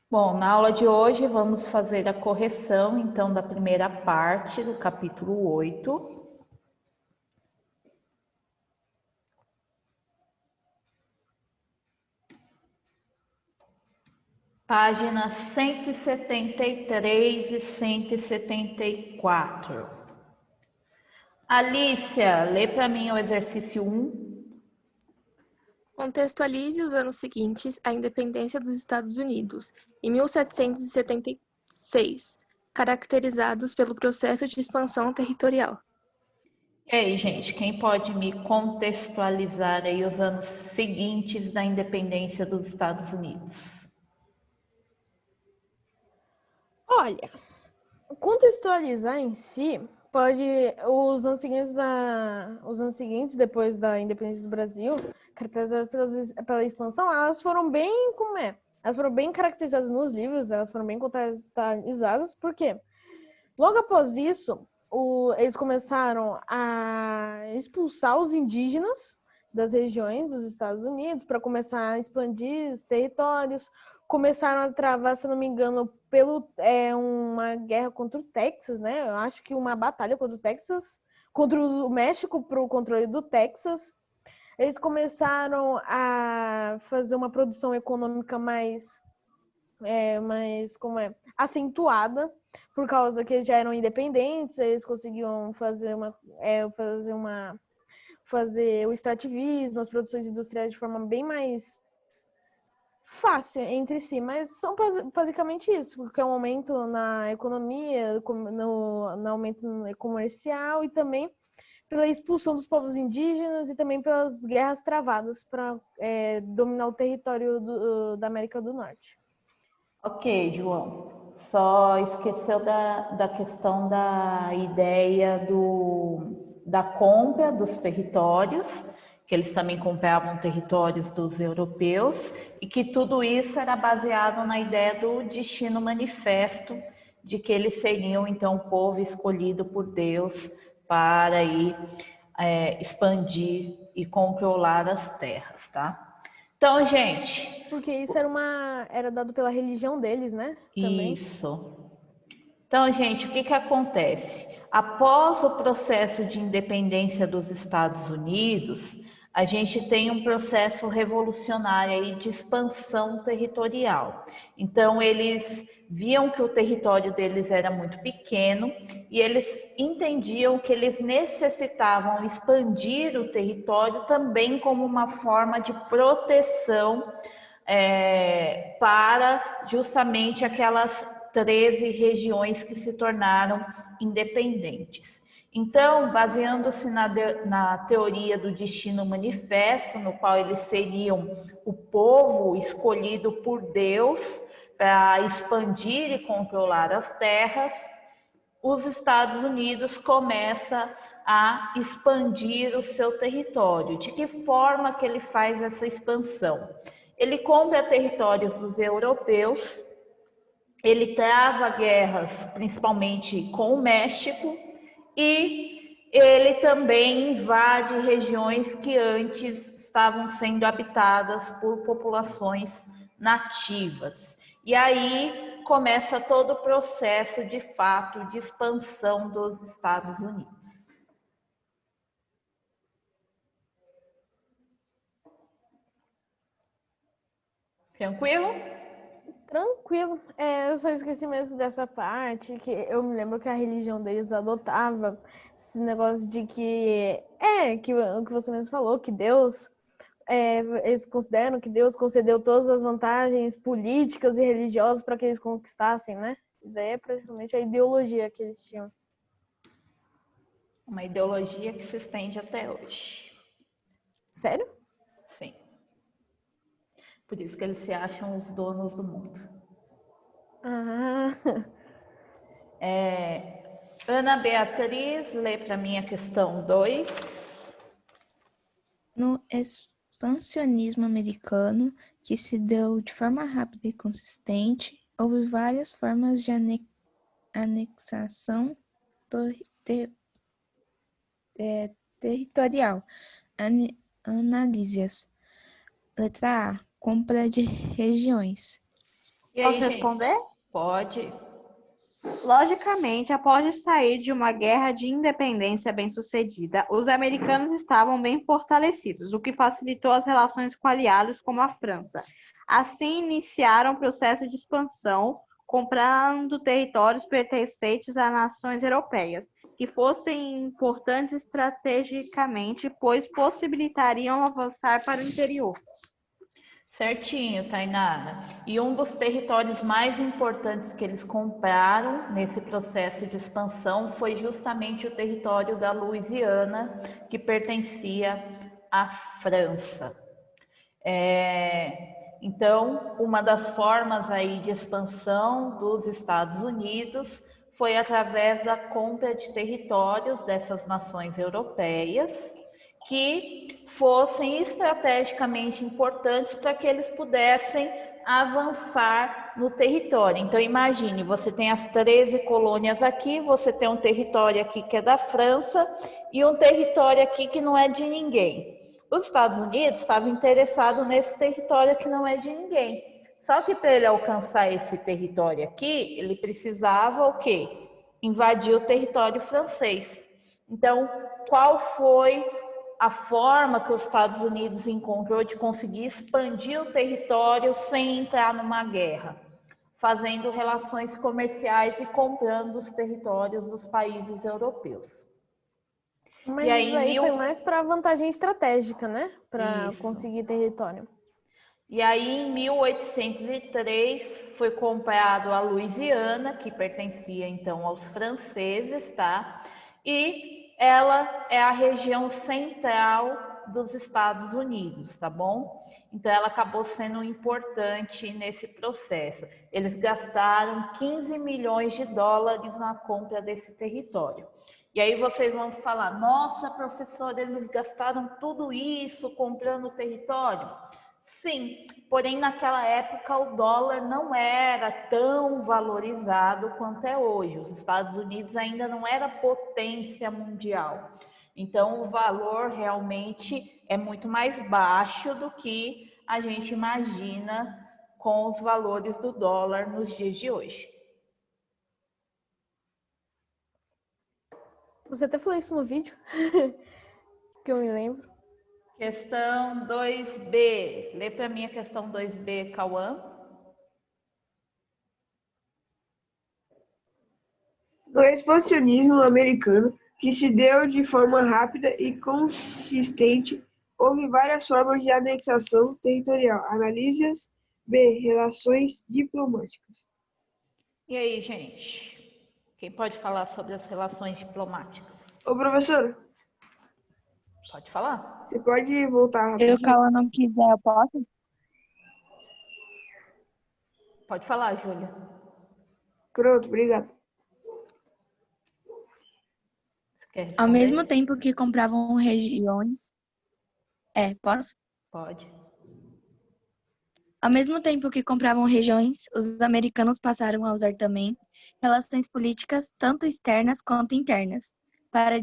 Bom, na aula de hoje vamos fazer a correção, então, da primeira parte do capítulo 8. Páginas 173 e 174. Alicia, lê para mim o exercício 1. Contextualize os anos seguintes à independência dos Estados Unidos, em 1776, caracterizados pelo processo de expansão territorial. E aí, gente, quem pode me contextualizar aí os anos seguintes da independência dos Estados Unidos? Olha, contextualizar em si pode os anos seguintes depois da independência do Brasil, caracterizadas pela expansão, elas foram bem Elas foram bem caracterizadas nos livros, elas foram bem contextualizadas, porque logo após isso, eles começaram a expulsar os indígenas das regiões dos Estados Unidos para começar a expandir os territórios. Começaram a travar, se não me engano, uma guerra contra o Texas, né? Eu acho que uma batalha contra o Texas, contra o México para o controle do Texas. Eles começaram a fazer uma produção econômica mais acentuada, por causa que eles já eram independentes, eles conseguiam fazer o extrativismo, as produções industriais de forma bem mais fácil entre si, mas são basicamente isso, porque é um aumento na economia, no aumento comercial e também pela expulsão dos povos indígenas e também pelas guerras travadas para dominar o território da América do Norte. Ok, João. Só esqueceu da questão da ideia da compra dos territórios, que eles também compravam territórios dos europeus, e que tudo isso era baseado na ideia do destino manifesto, de que eles seriam então o povo escolhido por Deus para ir expandir e controlar as terras, tá? Então, gente, porque isso era dado pela religião deles, né? Também. isso. Então, gente, o que que acontece? Após o processo de independência dos Estados Unidos, a gente tem um processo revolucionário aí de expansão territorial. Então, eles viam que o território deles era muito pequeno e eles entendiam que eles necessitavam expandir o território também como uma forma de proteção para justamente aquelas 13 regiões que se tornaram independentes. Então, baseando-se na teoria do destino manifesto, no qual eles seriam o povo escolhido por Deus para expandir e controlar as terras, os Estados Unidos começa a expandir o seu território. De que forma que ele faz essa expansão? Ele compra territórios dos europeus, ele trava guerras, principalmente com o México, e ele também invade regiões que antes estavam sendo habitadas por populações nativas. E aí começa todo o processo, de fato, de expansão dos Estados Unidos. Tranquilo? Tranquilo. Eu só esqueci mesmo dessa parte, que eu me lembro que a religião deles adotava esse negócio de que o que você mesmo falou, que Deus, eles consideram que Deus concedeu todas as vantagens políticas e religiosas para que eles conquistassem, né? E daí é praticamente a ideologia que eles tinham. Uma ideologia que se estende até hoje. Sério? Sim. Por isso que eles se acham os donos do mundo. Ah, Ana Beatriz, lê para mim a questão 2. No expansionismo americano, que se deu de forma rápida e consistente, houve várias formas de anexação territorial. Analise-as. Letra A. Compra de regiões. E Posso aí, gente? responder? Pode. Logicamente, após sair de uma guerra de independência bem-sucedida, os americanos estavam bem fortalecidos, o que facilitou as relações com aliados como a França. Assim, iniciaram o processo de expansão, comprando territórios pertencentes a nações europeias, que fossem importantes estrategicamente, pois possibilitariam avançar para o interior. Certinho, Tainara. E um dos territórios mais importantes que eles compraram nesse processo de expansão foi justamente o território da Louisiana, que pertencia à França. Então, uma das formas aí de expansão dos Estados Unidos foi através da compra de territórios dessas nações europeias que fossem estrategicamente importantes para que eles pudessem avançar no território. Então, imagine, você tem as 13 colônias aqui, você tem um território aqui que é da França e um território aqui que não é de ninguém. Os Estados Unidos estavam interessados nesse território que não é de ninguém. Só que para ele alcançar esse território aqui, ele precisava o quê? Invadir o território francês. Então, qual foi a forma que os Estados Unidos encontrou de conseguir expandir o território sem entrar numa guerra? Fazendo relações comerciais e comprando os territórios dos países europeus. Mas E aí, isso aí foi mais para vantagem estratégica, né? Para Isso. conseguir território. E aí, em 1803, foi comprado a Louisiana, que pertencia então aos franceses, tá? E ela é a região central dos Estados Unidos, tá bom? Então, ela acabou sendo importante nesse processo. Eles gastaram 15 milhões de dólares na compra desse território. E aí vocês vão falar, nossa, professora, eles gastaram tudo isso comprando o território? Sim, porém naquela época o dólar não era tão valorizado quanto é hoje. Os Estados Unidos ainda não era potência mundial. Então o valor realmente é muito mais baixo do que a gente imagina com os valores do dólar nos dias de hoje. Você até falou isso no vídeo, que eu me lembro. Questão 2B. Lê para mim a questão 2B, Cauã. No expansionismo americano, que se deu de forma rápida e consistente, houve várias formas de anexação territorial. Analise B. Relações diplomáticas. E aí, gente? Quem pode falar sobre as relações diplomáticas? Ô, professor, Pode falar. você pode voltar Eu, rapidinho? Cauã, não quiser, eu posso? Pode falar, Júlia. Pronto, obrigado. Você quer Ao mesmo responder? tempo que compravam regiões. Posso? Pode. Ao mesmo tempo que compravam regiões, os americanos passaram a usar também relações políticas, tanto externas quanto internas, para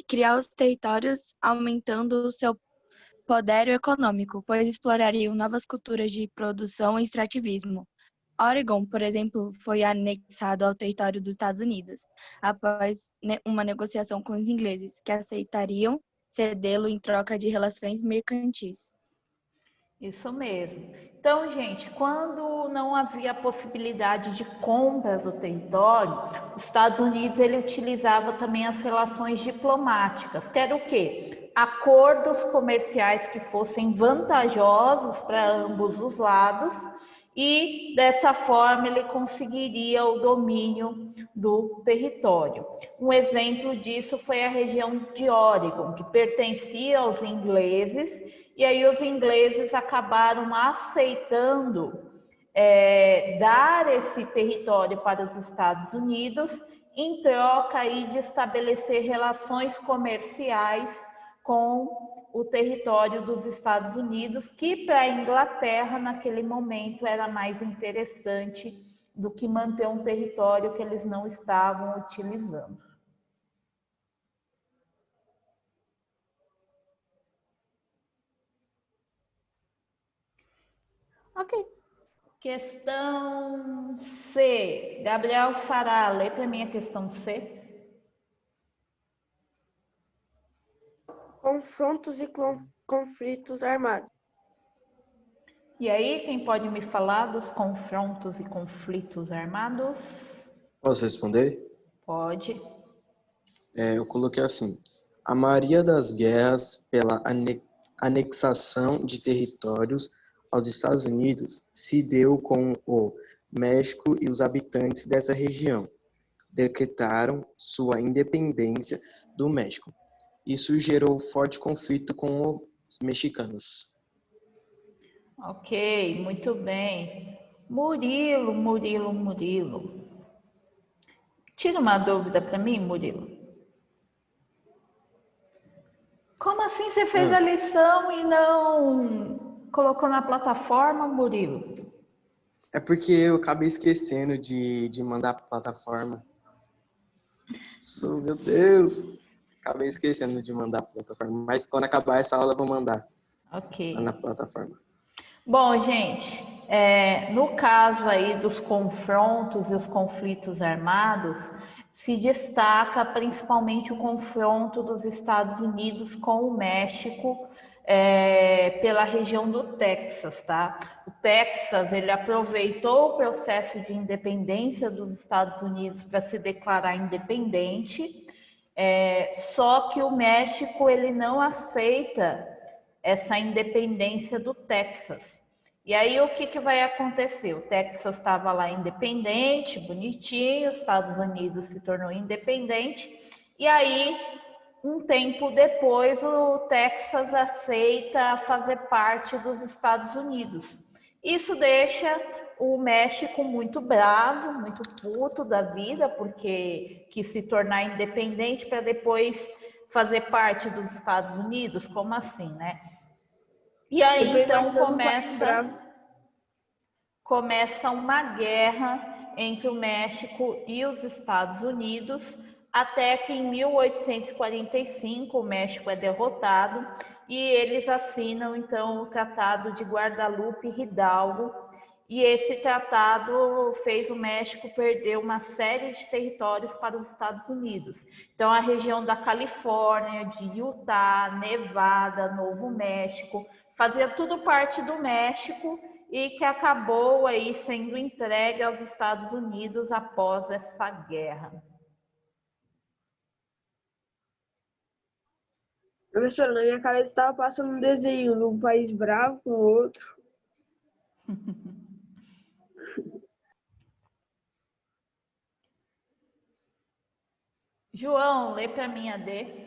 criar os territórios, aumentando o seu poder econômico, pois explorariam novas culturas de produção e extrativismo. Oregon, por exemplo, foi anexado ao território dos Estados Unidos, após uma negociação com os ingleses, que aceitariam cedê-lo em troca de relações mercantis. Isso mesmo. Então, gente, quando não havia possibilidade de compra do território, os Estados Unidos ele utilizava também as relações diplomáticas, que era o quê? Acordos comerciais que fossem vantajosos para ambos os lados e dessa forma ele conseguiria o domínio do território. Um exemplo disso foi a região de Oregon, que pertencia aos ingleses, e aí os ingleses acabaram aceitando dar esse território para os Estados Unidos em troca aí de estabelecer relações comerciais com o território dos Estados Unidos, que para a Inglaterra naquele momento era mais interessante do que manter um território que eles não estavam utilizando. Ok. Questão C. Gabriel Fará, lê para mim a questão C. Confrontos e conflitos armados. E aí, quem pode me falar dos confrontos e conflitos armados? Posso responder? Pode. Eu coloquei assim: a maioria das guerras pela anexação de territórios aos Estados Unidos se deu com o México e os habitantes dessa região decretaram sua independência do México. Isso gerou forte conflito com os mexicanos. Ok, muito bem. Murilo. Tira uma dúvida para mim, Murilo. Como assim você fez a lição e não colocou na plataforma, Murilo? É porque eu acabei esquecendo de mandar para a plataforma. Meu Deus! Acabei esquecendo de mandar para a plataforma. Mas quando acabar essa aula eu vou mandar Ok. lá na plataforma. Bom, gente, no caso aí dos confrontos e os conflitos armados, se destaca principalmente o confronto dos Estados Unidos com o México pela região do Texas, tá? O Texas, ele aproveitou o processo de independência dos Estados Unidos para se declarar independente, só que o México, ele não aceita essa independência do Texas. E aí o que vai acontecer? O Texas estava lá independente, bonitinho, os Estados Unidos se tornou independente, e aí um tempo depois o Texas aceita fazer parte dos Estados Unidos. Isso deixa o México muito bravo, muito puto da vida, porque quis se tornar independente para depois fazer parte dos Estados Unidos, como assim, né? E aí, então, começa uma guerra entre o México e os Estados Unidos, até que em 1845 o México é derrotado e eles assinam, então, o Tratado de Guadalupe Hidalgo. E esse tratado fez o México perder uma série de territórios para os Estados Unidos. Então, a região da Califórnia, de Utah, Nevada, Novo México, fazia tudo parte do México e que acabou aí sendo entregue aos Estados Unidos após essa guerra. Professora, na minha cabeça estava passando um desenho de um país bravo com o outro. João, lê para mim a D.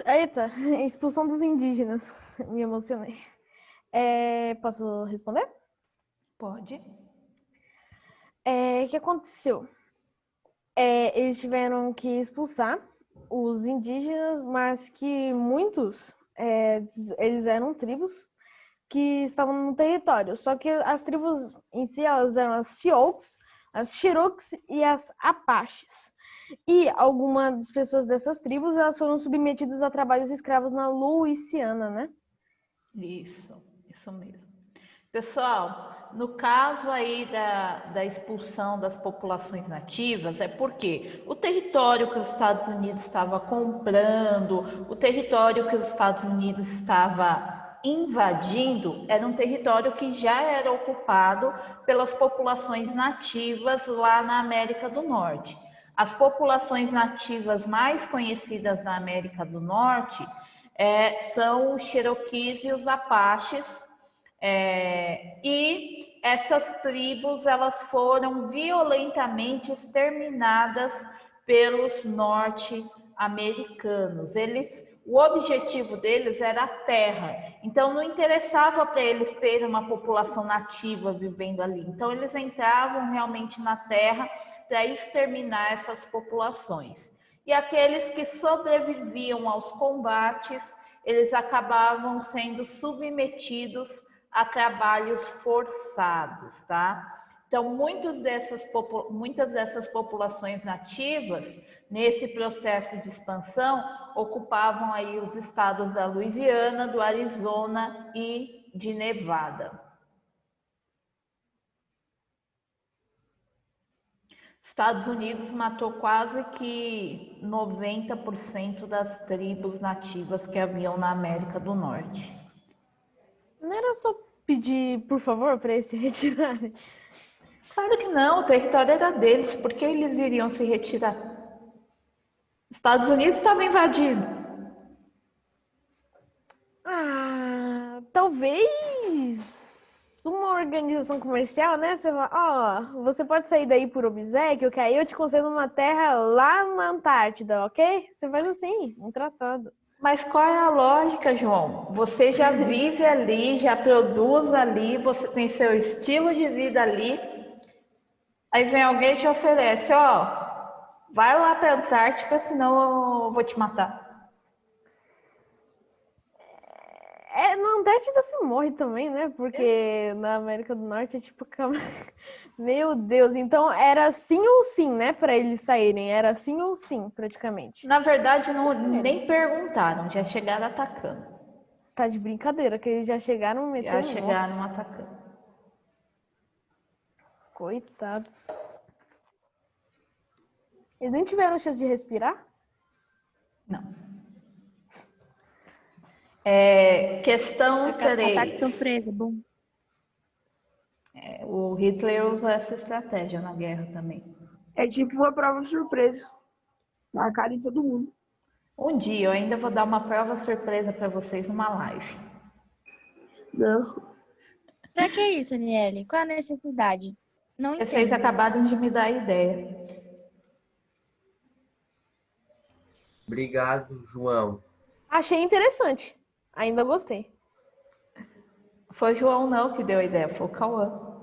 Eita, expulsão dos indígenas. Me emocionei. Posso responder? Pode. O que aconteceu? Eles tiveram que expulsar os indígenas, mas que muitos, eles eram tribos que estavam no território. Só que as tribos em si, elas eram as Sioux, as Cherokees e as Apaches. E algumas das pessoas dessas tribos, elas foram submetidas a trabalhos escravos na Louisiana, né? Isso mesmo. Pessoal, no caso aí da expulsão das populações nativas, é porque o território que os Estados Unidos estava comprando, o território que os Estados Unidos estava invadindo, era um território que já era ocupado pelas populações nativas lá na América do Norte. As populações nativas mais conhecidas na América do Norte são os Cherokees e os Apaches, e essas tribos elas foram violentamente exterminadas pelos norte-americanos. O objetivo deles era a terra, então não interessava para eles terem uma população nativa vivendo ali. Então eles entravam realmente na terra para exterminar essas populações. E aqueles que sobreviviam aos combates, eles acabavam sendo submetidos a trabalhos forçados, tá? Então, muitas dessas populações nativas, nesse processo de expansão, ocupavam aí os estados da Louisiana, do Arizona e de Nevada. Estados Unidos matou quase que 90% das tribos nativas que haviam na América do Norte. Não era só pedir, por favor, para eles se retirarem? Claro que não, o território era deles, por que eles iriam se retirar? Estados Unidos estava invadido. Talvez uma organização comercial, né? Você fala, ó, você pode sair daí por obséquio, que aí eu te concedo uma terra lá na Antártida, ok? Você faz assim, um tratado. Mas qual é a lógica, João? Você já vive ali, já produz ali, você tem seu estilo de vida ali. Aí vem alguém e te oferece, ó, vai lá para a Antártica, senão eu vou te matar. Na Antártida se morre também, né? Porque na América do Norte é tipo... Meu Deus, então era sim ou sim, né? Para eles saírem, era sim ou sim, praticamente. Na verdade, nem perguntaram, já chegaram atacando. Você tá de brincadeira, que eles já chegaram metendo... Já chegaram Nossa, atacando. coitados. Eles nem tiveram chance de respirar? Não. Questão Ataque 3. surpresa, bom. O Hitler usou essa estratégia na guerra também. É tipo uma prova surpresa. Marcada em todo mundo. Um dia eu ainda vou dar uma prova surpresa para vocês numa live. Não. Pra que isso, Aniele? Qual a necessidade? Não Vocês entendo. acabaram de me dar a ideia. Obrigado, João. Achei interessante. Ainda gostei. Foi o João não que deu a ideia, foi o Cauã.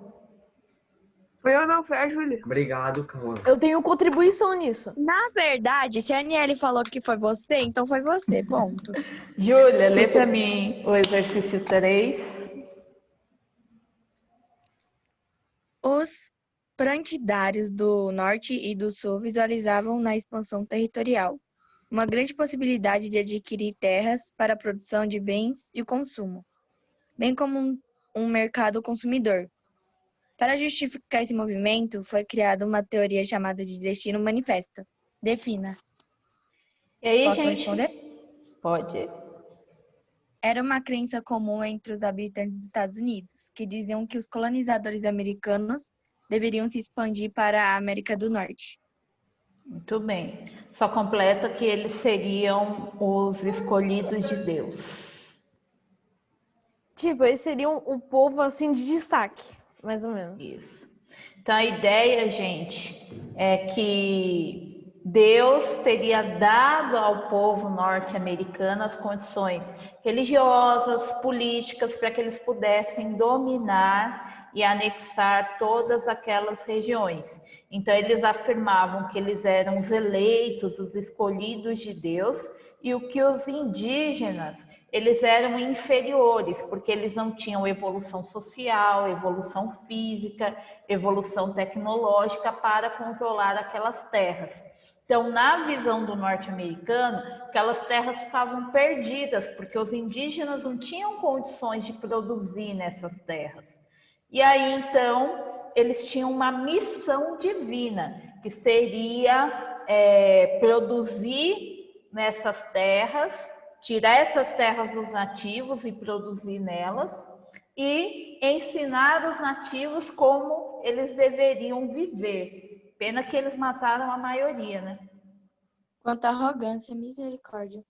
Foi eu não, foi a Júlia. Obrigado, Cauã. Eu tenho contribuição nisso. Na verdade, se a Aniele falou que foi você, então foi você, ponto. Júlia, lê para mim o exercício 3. Os partidários do Norte e do Sul visualizavam na expansão territorial uma grande possibilidade de adquirir terras para a produção de bens de consumo, bem como um mercado consumidor. Para justificar esse movimento, foi criada uma teoria chamada de destino manifesto. Defina. E aí, Posso gente? responder? Pode. Era uma crença comum entre os habitantes dos Estados Unidos, que diziam que os colonizadores americanos deveriam se expandir para a América do Norte. Muito bem. Só completa que eles seriam os escolhidos de Deus. Tipo, eles seriam o povo, assim, de destaque, mais ou menos. Isso. Então, a ideia, gente, é que Deus teria dado ao povo norte-americano as condições religiosas, políticas, para que eles pudessem dominar e anexar todas aquelas regiões. Então, eles afirmavam que eles eram os eleitos, os escolhidos de Deus, e o que os indígenas, eles eram inferiores, porque eles não tinham evolução social, evolução física, evolução tecnológica para controlar aquelas terras. Então, na visão do norte-americano, aquelas terras ficavam perdidas, porque os indígenas não tinham condições de produzir nessas terras. E aí, então, eles tinham uma missão divina, que seria produzir nessas terras, tirar essas terras dos nativos e produzir nelas, e ensinar os nativos como eles deveriam viver. Pena que eles mataram a maioria, né? Quanta arrogância, misericórdia.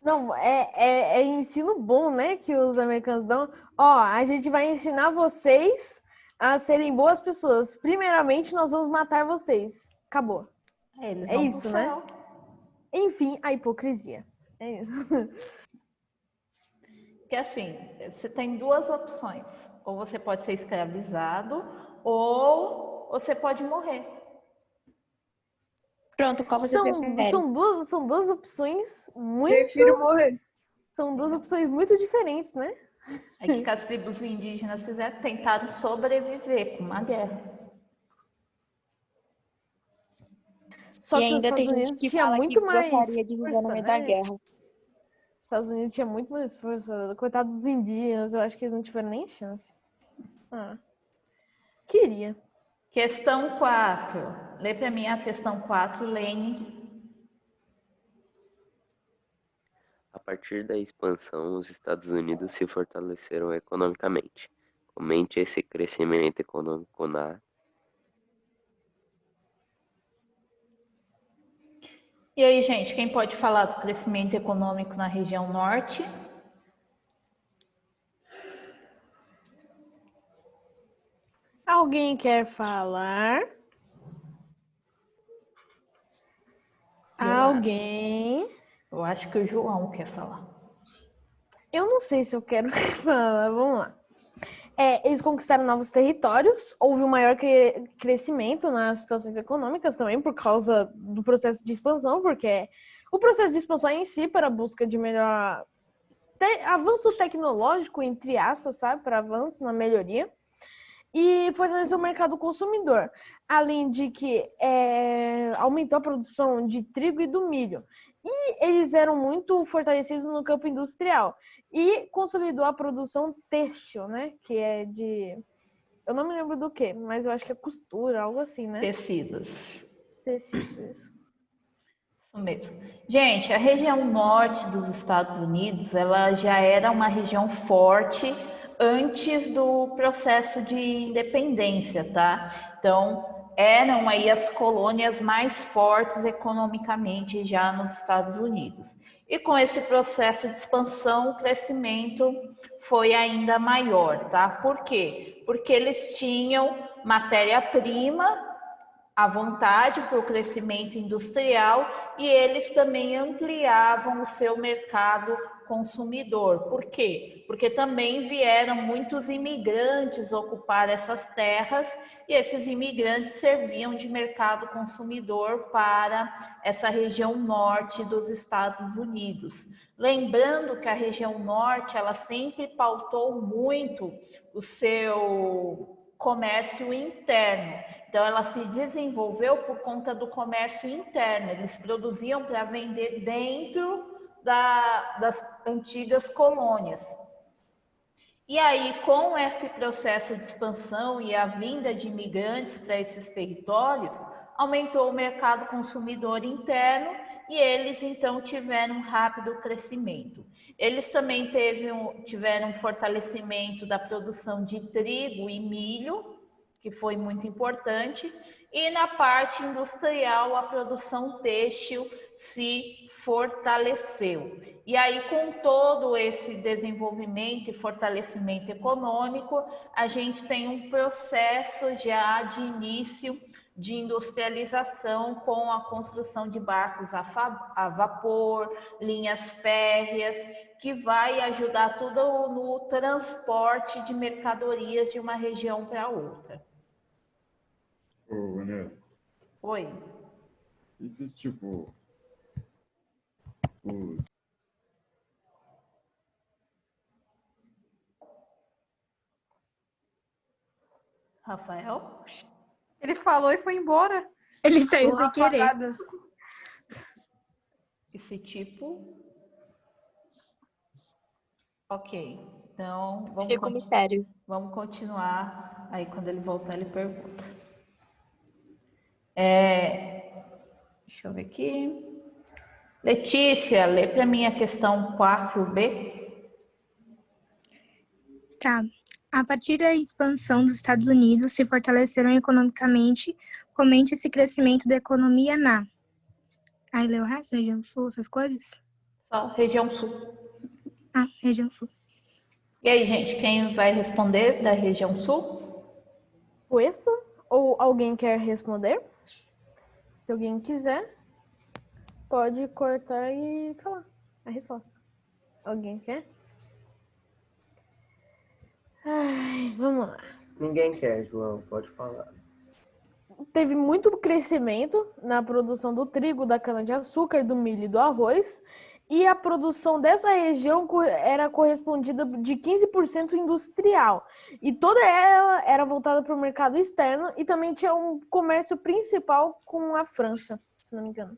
Não, é ensino bom, né, que os americanos dão. Ó, a gente vai ensinar vocês a serem boas pessoas. Primeiramente, nós vamos matar vocês. Acabou. Eles É vão isso, pro né? céu. Enfim, a hipocrisia. É isso. Que assim, você tem duas opções. Ou você pode ser escravizado, ou você pode morrer. Pronto, qual você prefere? São duas opções muito... Prefiro morrer. São duas opções muito diferentes, né? É que as tribos indígenas fizeram, tentaram sobreviver com uma guerra. Só E que os ainda tem Estados gente Unidos que tinha fala muito que mais gostaria de viver no força, meio né? da guerra. Estados Unidos tinha muito mais força. Coitado dos indígenas, eu acho que eles não tiveram nem chance. Queria. Questão 4. Lê para mim a questão 4, Lene. A partir da expansão, os Estados Unidos se fortaleceram economicamente. Comente esse crescimento econômico na... E aí, gente, quem pode falar do crescimento econômico na região norte? Alguém quer falar? Alguém? Eu acho que o João quer falar. Eu não sei se eu quero falar. Vamos lá. Eles conquistaram novos territórios, houve um maior crescimento nas situações econômicas também por causa do processo de expansão, porque o processo de expansão em si para a busca de melhor avanço tecnológico, entre aspas, sabe? Para avanço na melhoria. E fortaleceu o mercado consumidor, além de que aumentou a produção de trigo e do milho. E eles eram muito fortalecidos no campo industrial. E consolidou a produção têxtil, né? Que é de... Eu não me lembro do que, mas eu acho que é costura, algo assim, né? Tecidos. Tecidos, isso. Isso mesmo. Gente, a região norte dos Estados Unidos, ela já era uma região forte antes do processo de independência, tá? Então, eram aí as colônias mais fortes economicamente já nos Estados Unidos. E com esse processo de expansão, o crescimento foi ainda maior, tá? Por quê? Porque eles tinham matéria-prima à vontade para o crescimento industrial e eles também ampliavam o seu mercado consumidor. Por quê? Porque também vieram muitos imigrantes ocupar essas terras e esses imigrantes serviam de mercado consumidor para essa região norte dos Estados Unidos. Lembrando que a região norte, ela sempre pautou muito o seu comércio interno. Então, ela se desenvolveu por conta do comércio interno. Eles produziam para vender dentro das antigas colônias. E aí, com esse processo de expansão e a vinda de imigrantes para esses territórios, aumentou o mercado consumidor interno e eles, então, tiveram um rápido crescimento. Eles também tiveram um fortalecimento da produção de trigo e milho, que foi muito importante, e na parte industrial a produção têxtil se fortaleceu. E aí, com todo esse desenvolvimento e fortalecimento econômico, a gente tem um processo já de início de industrialização com a construção de barcos a vapor, linhas férreas, que vai ajudar tudo no transporte de mercadorias de uma região para outra. Ô, Vanessa. Oi. Esse tipo... Rafael? Ele falou e foi embora. Ele saiu sem querer. Esse tipo... Ok. Então, Fica um mistério. Vamos continuar. Aí, quando ele voltar, ele pergunta. Deixa eu ver aqui. Letícia, lê para mim a questão 4b. Tá. A partir da expansão dos Estados Unidos, se fortaleceram economicamente. Comente esse crescimento da economia na... Aí leu o resto, região sul, essas coisas? Só região sul. Ah, região sul. E aí, gente, quem vai responder da região sul? Isso? Ou alguém quer responder? Se alguém quiser, pode cortar e falar a resposta. Alguém quer? Ai, vamos lá. Ninguém quer, João, pode falar. Teve muito crescimento na produção do trigo, da cana-de-açúcar, do milho e do arroz. E a produção dessa região era correspondida de 15% industrial. E toda ela era voltada para o mercado externo e também tinha um comércio principal com a França, se não me engano.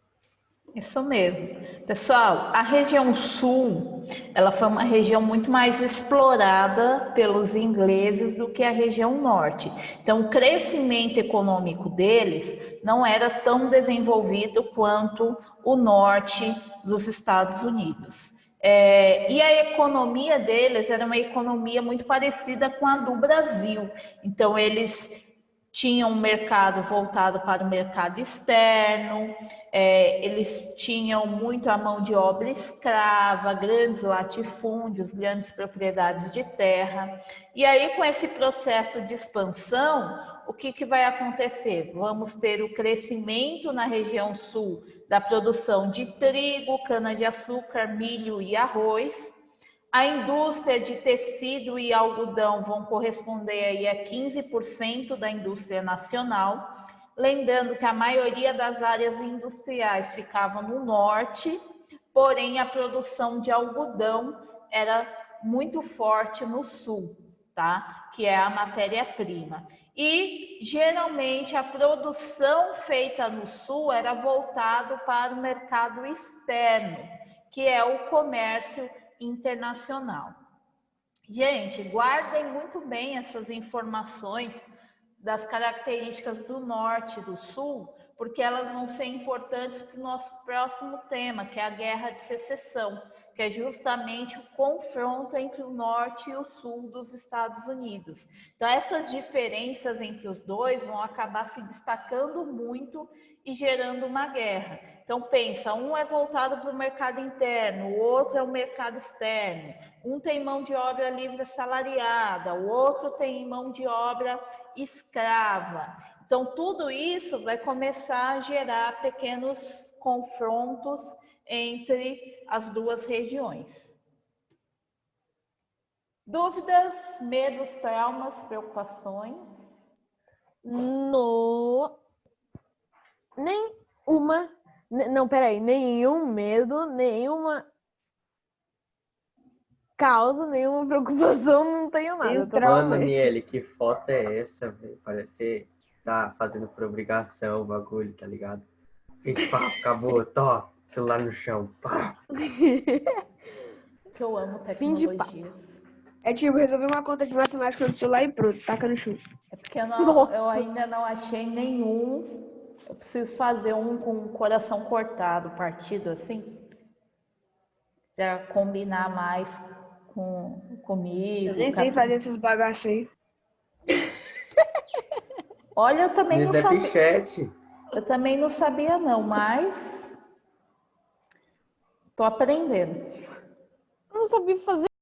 Isso mesmo. Pessoal, a região sul, ela foi uma região muito mais explorada pelos ingleses do que a região norte. Então, o crescimento econômico deles não era tão desenvolvido quanto o norte dos Estados Unidos. E a economia deles era uma economia muito parecida com a do Brasil. Então, eles tinham um mercado voltado para o mercado externo, eles tinham muito a mão de obra escrava, grandes latifúndios, grandes propriedades de terra. E aí, com esse processo de expansão, o que vai acontecer? Vamos ter o crescimento na região sul da produção de trigo, cana-de-açúcar, milho e arroz. A indústria de tecido e algodão vão corresponder aí a 15% da indústria nacional. Lembrando que a maioria das áreas industriais ficavam no norte, porém a produção de algodão era muito forte no sul, tá? Que é a matéria-prima. E geralmente a produção feita no sul era voltado para o mercado externo, que é o comércio internacional. Gente, guardem muito bem essas informações das características do norte e do sul, porque elas vão ser importantes para o nosso próximo tema, que é a Guerra de Secessão, que é justamente o confronto entre o norte e o sul dos Estados Unidos. Então, essas diferenças entre os dois vão acabar se destacando muito e gerando uma guerra. Então, pensa, um é voltado para o mercado interno, o outro é o mercado externo. Um tem mão de obra livre assalariada, o outro tem mão de obra escrava. Então, tudo isso vai começar a gerar pequenos confrontos entre as duas regiões. Dúvidas, medos, traumas, preocupações? Nenhum medo, nenhuma causa, nenhuma preocupação, não tenho nada. Mano, Niele, que foto é essa, velho? Parece que tá fazendo por obrigação o bagulho, tá ligado? Gente, pá, acabou, tó, celular no chão, pá. Que eu amo tecnologia. É tipo, resolver uma conta de matemática no celular e pronto, taca no chão. É porque eu ainda não achei nenhum. Eu preciso fazer um com o coração cortado, partido assim, para combinar mais comigo. Eu nem sei fazer esses bagaços aí. Olha, eu também não sabia. Snapchat. Eu também não sabia não, mas tô aprendendo. Eu não sabia fazer